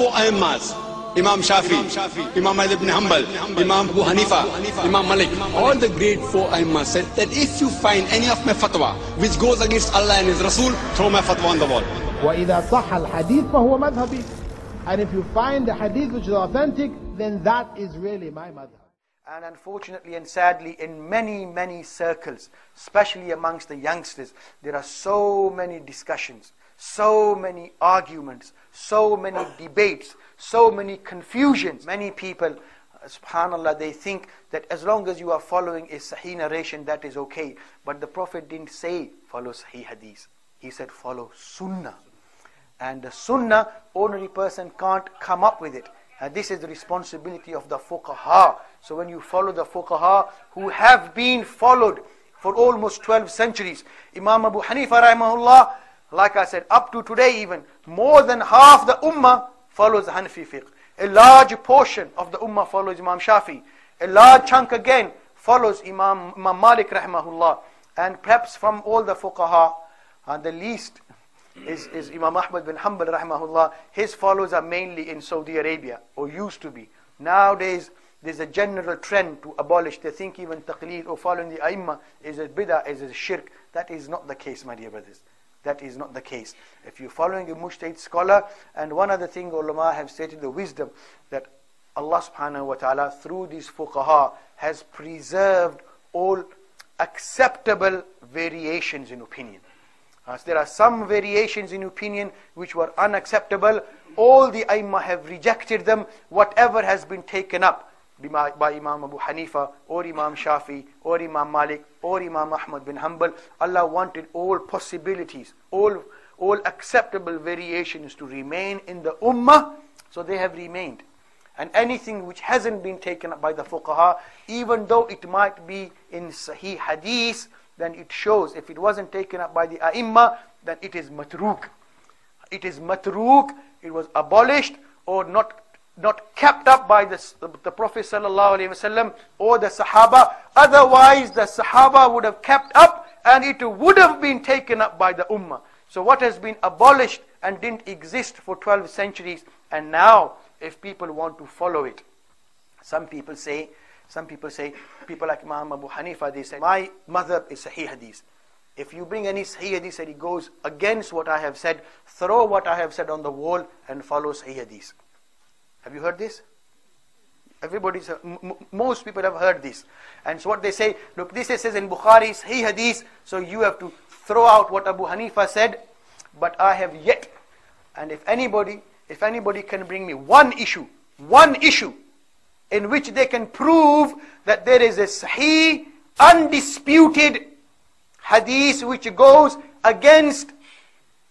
four Aimmas, Imam Shafi, Imam Ahmad ibn Hanbal, Imam Abu Hanifa, Imam Malik, all the great four Aimmas said that if you find any of my fatwa which goes against Allah and His Rasul, throw my fatwa on the wall. وَإِذَا صَحَّ الْحَدِيث فَهُوَ مَذْهَبِي. And if you find a hadith which is authentic, then that is really my madhab. And unfortunately and sadly, in many circles, especially amongst the youngsters, there are so many discussions, so many arguments, so many debates, so many confusions. Many people, subhanallah, they think that as long as you are following a sahih narration, that is okay. But the Prophet didn't say follow sahih hadith. He said follow sunnah. And the sunnah, ordinary person can't come up with it. And this is the responsibility of the fuqaha. So when you follow the fuqaha who have been followed for almost 12 centuries, Imam Abu Hanifa rahimahullah, like I said, up to today even, more than half the ummah follows Hanafi fiqh. A large portion of the ummah follows Imam Shafi. A large chunk again follows Imam Malik rahimahullah. And perhaps from all the fuqaha, the least is Imam Ahmad bin Hanbal rahimahullah. His followers are mainly in Saudi Arabia, or used to be. Nowadays, there's a general trend to abolish. They think even taqleed or following the A'immah is a bid'ah, is a shirk. That is not the case, my dear brothers. That is not the case. If you're following a mujtahid scholar, and one other thing ulama have stated, the wisdom that Allah subhanahu wa ta'ala through these fuqaha has preserved all acceptable variations in opinion. As there are some variations in opinion which were unacceptable, all the A'immah have rejected them. Whatever has been taken up by Imam Abu Hanifa, or Imam Shafi, or Imam Malik, or Imam Ahmad bin Hanbal, Allah wanted all possibilities, all acceptable variations to remain in the ummah, so they have remained. And anything which hasn't been taken up by the fuqaha, even though it might be in sahih hadith, then it shows, if it wasn't taken up by the A'immah, then it is matruk. It is matruk, it was abolished, or not kept up by the Prophet sallallahu alaihi wasallam or the Sahaba. Otherwise, the Sahaba would have kept up, and it would have been taken up by the Ummah. So what has been abolished and didn't exist for 12 centuries, and now, if people want to follow it, some people like Imam Abu Hanifa, they say, my madhab is sahih hadith. If you bring any sahih hadith that it goes against what I have said, throw what I have said on the wall and follow sahih hadith. Have you heard this? Most people have heard this. And so what they say, look, this says in Bukhari, sahih hadith, so you have to throw out what Abu Hanifa said, but I have yet. And if anybody can bring me one issue in which they can prove that there is a sahih, undisputed hadith which goes against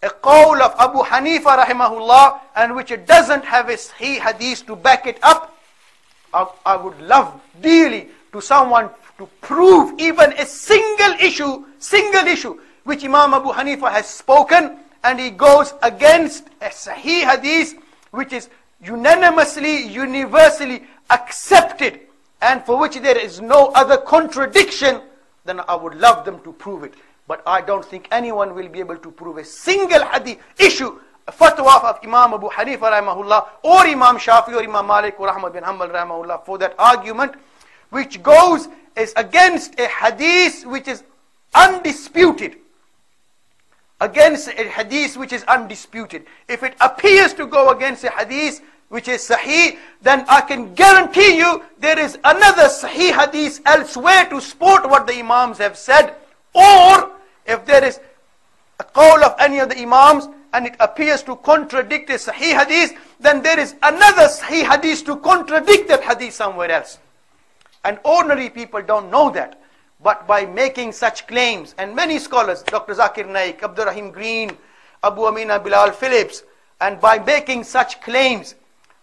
a qawl of Abu Hanifa rahimahullah, and which it doesn't have a sahih hadith to back it up, I would love dearly to someone to prove even a single issue which Imam Abu Hanifa has spoken, and he goes against a sahih hadith which is unanimously, universally accepted, and for which there is no other contradiction, then I would love them to prove it. But I don't think anyone will be able to prove a single hadith issue, a fatwa of Imam Abu Hanifa rahimahullah, or Imam Shafi, or Imam Malik, or Ahmad bin Hanbal rahimahullah, for that argument which goes is against a hadith which is undisputed. Against a hadith which is undisputed. If it appears to go against a hadith which is sahih, then I can guarantee you there is another sahih hadith elsewhere to support what the Imams have said. Or if there is a qawl of any of the Imams and it appears to contradict a sahih hadith, then there is another sahih hadith to contradict that hadith somewhere else. And ordinary people don't know that. But by making such claims, and many scholars, Dr. Zakir Naik, Abdul Rahim Green, Abu Amina Bilal Phillips, and by making such claims,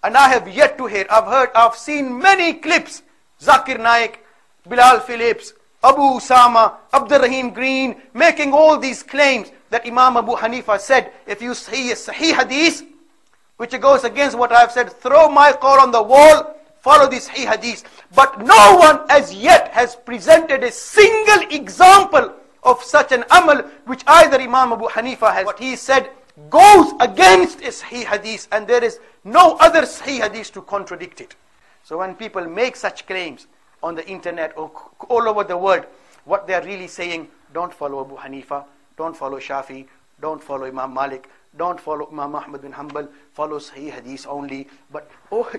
and I have yet to hear, I've seen many clips, Zakir Naik, Bilal Phillips, Abu Usama, Abdul Rahim Green, making all these claims that Imam Abu Hanifa said, if you see a sahih hadith, which goes against what I have said, throw my qawl on the wall, follow this sahih hadith. But no one as yet has presented a single example of such an amal which either Imam Abu Hanifa has, what he said, goes against a Sahih Hadith, and there is no other Sahih Hadith to contradict it. So when people make such claims on the internet or all over the world, what they are really saying, don't follow Abu Hanifa, don't follow Shafi, don't follow Imam Malik, don't follow Imam Ahmad bin Hanbal, follow Sahih Hadith only. But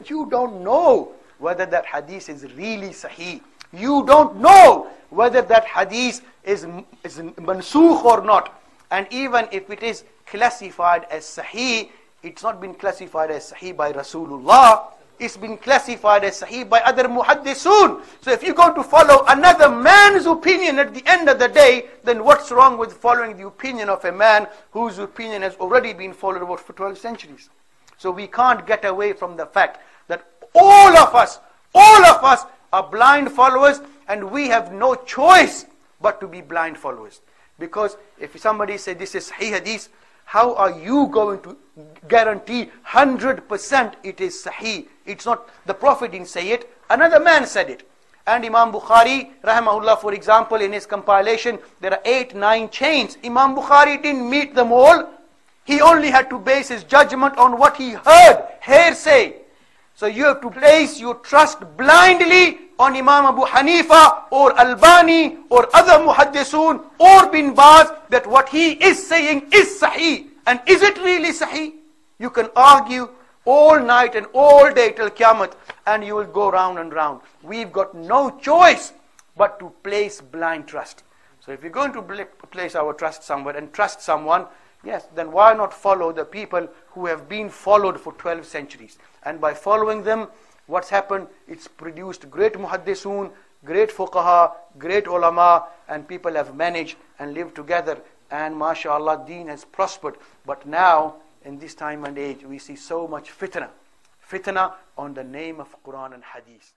you don't know whether that Hadith is really Sahih. You don't know whether that Hadith is mansukh or not. And even if it is classified as Sahih, it's not been classified as Sahih by Rasulullah. It's been classified as Sahih by other muhaddisun. So if you're going to follow another man's opinion at the end of the day, then what's wrong with following the opinion of a man whose opinion has already been followed for 12 centuries? So we can't get away from the fact that all of us are blind followers, and we have no choice but to be blind followers. Because if somebody says this is Sahih Hadith, how are you going to guarantee 100% it is Sahih? It's not, the Prophet didn't say it, another man said it. And Imam Bukhari, rahimahullah, for example, in his compilation, there are 8-9 chains. Imam Bukhari didn't meet them all. He only had to base his judgment on what he heard, hearsay. So you have to place your trust blindly on Imam Abu Hanifa or Albani or other muhaddisun or bin Baz, that what he is saying is Sahih. And is it really Sahih? You can argue all night and all day till Qiyamah, and you will go round and round. We've got no choice but to place blind trust. So if we're going to place our trust somewhere and trust someone, yes, then why not follow the people who have been followed for 12 centuries? And by following them, what's happened? It's produced great muhaddisun, great fuqaha, great ulama, and people have managed and lived together. And mashallah, deen has prospered. But now, in this time and age, we see so much fitna on the name of Quran and Hadith.